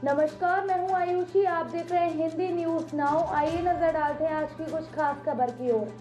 नमस्कार, मैं हूं आयुषी। आप देख रहे हैं हिंदी न्यूज नाउ। आइए नजर डालते हैं आज की कुछ खास खबर की ओर।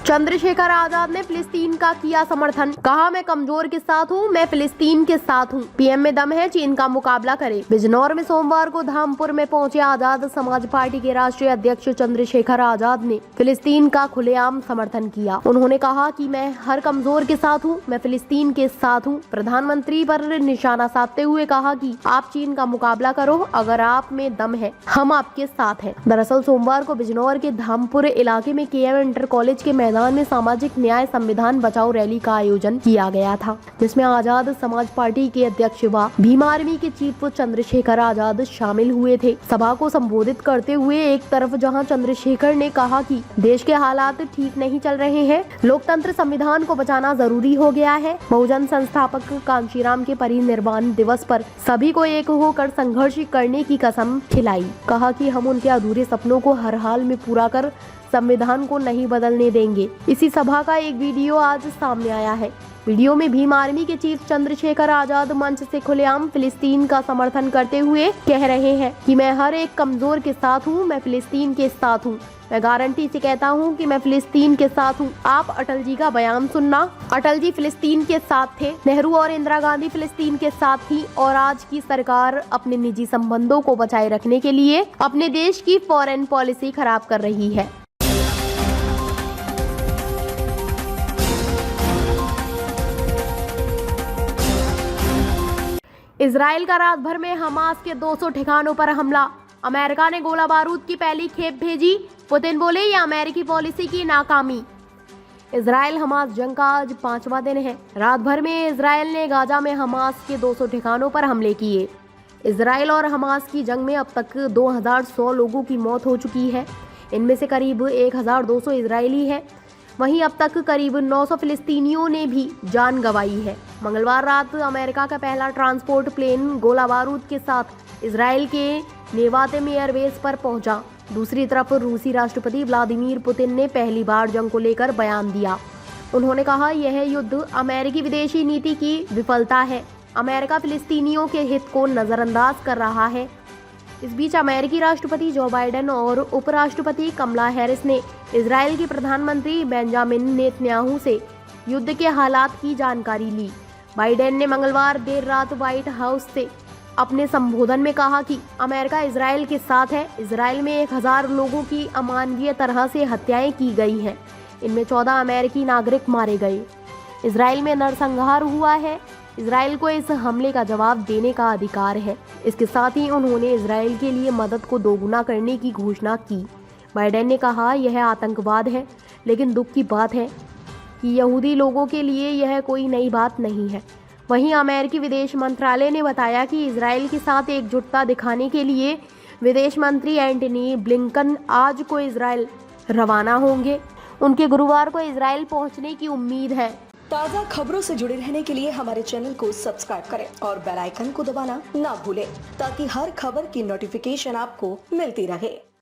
चंद्रशेखर आजाद ने फिलिस्तीन का किया समर्थन, कहा मैं कमजोर के साथ हूँ, मैं फिलिस्तीन के साथ हूँ, पीएम में दम है, चीन का मुकाबला करे। बिजनौर में सोमवार को धामपुर में पहुंचे आजाद समाज पार्टी के राष्ट्रीय अध्यक्ष चंद्रशेखर आजाद ने फिलिस्तीन का खुलेआम समर्थन किया। उन्होंने कहा कि मैं हर कमजोर के साथ हूँ, मैं फिलिस्तीन के साथ हूँ। प्रधानमंत्री पर निशाना साधते हुए कहा कि आप चीन का मुकाबला करो, अगर आप में दम है हम आपके साथ हैं। दरअसल सोमवार को बिजनौर के धामपुर इलाके में केएम इंटर कॉलेज के मैदान में सामाजिक न्याय संविधान बचाओ रैली का आयोजन किया गया था, जिसमें आजाद समाज पार्टी के अध्यक्ष व भीम आर्मी के चीफ चंद्रशेखर आजाद शामिल हुए थे। सभा को संबोधित करते हुए एक तरफ जहां चंद्रशेखर ने कहा कि देश के हालात ठीक नहीं चल रहे हैं, लोकतंत्र संविधान को बचाना जरूरी हो गया है। बहुजन संस्थापक कांशीराम के परिनिर्वाण दिवस पर सभी को एक होकर संघर्ष करने की कसम खिलाई। कहा कि हम उनके अधूरे सपनों को हर हाल में पूरा कर संविधान को नहीं बदलने देंगे। इसी सभा का एक वीडियो आज सामने आया है। वीडियो में भीम आर्मी के चीफ चंद्रशेखर आजाद मंच से खुलेआम फिलिस्तीन का समर्थन करते हुए कह रहे हैं कि मैं हर एक कमजोर के साथ हूँ, मैं फिलिस्तीन के साथ हूँ, मैं गारंटी से कहता हूँ कि मैं फिलिस्तीन के साथ हूँ। आप अटल जी का बयान सुनना, अटल जी फिलिस्तीन के साथ थे, नेहरू और इंदिरा गांधी फिलिस्तीन के साथ थी और आज की सरकार अपने निजी संबंधों को बचाए रखने के लिए अपने देश की फॉरेन पॉलिसी खराब कर रही है। इजराइल का रात भर में हमास के 200 ठिकानों पर हमला, अमेरिका ने गोला बारूद की पहली खेप भेजी। पुतिन बोले ये अमेरिकी पॉलिसी की नाकामी। इजराइल हमास जंग का आज 5वां दिन है। रात भर में इजराइल ने गाजा में हमास के 200 ठिकानों पर हमले किए। इजराइल और हमास की जंग में अब तक 2100 लोगों की मौत हो चुकी है। इनमें से करीब 1200 इजरायली है। वहीं अब तक करीब 900 फिलिस्तीनियों ने भी जान गंवाई है। मंगलवार रात अमेरिका का पहला ट्रांसपोर्ट प्लेन गोला बारूद के साथ इजराइल के नेवातेम एयरबेस पर पहुंचा। दूसरी तरफ रूसी राष्ट्रपति व्लादिमीर पुतिन ने पहली बार जंग को लेकर बयान दिया। उन्होंने कहा यह युद्ध अमेरिकी विदेशी नीति की विफलता है। अमेरिका फिलिस्तीनियों के हित को नजरअंदाज कर रहा है। इस बीच अमेरिकी राष्ट्रपति जो बाइडेन और उपराष्ट्रपति कमला हैरिस ने इजराइल के प्रधानमंत्री बेंजामिन नेतन्याहू से युद्ध के हालात की जानकारी ली। बाइडेन ने मंगलवार देर रात व्हाइट हाउस से अपने संबोधन में कहा कि अमेरिका इजराइल के साथ है। इजराइल में 1000 लोगों की अमानवीय तरह से हत्याएं की गई हैं। इनमें 14 अमेरिकी नागरिक मारे गए। इजराइल में नरसंहार हुआ है। इजराइल को इस हमले का जवाब देने का अधिकार है। इसके साथ ही उन्होंने इजराइल के लिए मदद को दोगुना करने की घोषणा की। बाइडेन ने कहा यह आतंकवाद है, लेकिन दुख की बात है कि यहूदी लोगों के लिए यह कोई नई बात नहीं है। वहीं अमेरिकी विदेश मंत्रालय ने बताया कि इजराइल के साथ एकजुटता दिखाने के लिए विदेश मंत्री एंटनी ब्लिंकन आज को इजराइल रवाना होंगे। उनके गुरुवार को इजराइल पहुंचने की उम्मीद है। ताज़ा खबरों से जुड़े रहने के लिए हमारे चैनल को सब्सक्राइब करें और बेल आइकन को दबाना ना भूलें, ताकि हर खबर की नोटिफिकेशन आपको मिलती रहे।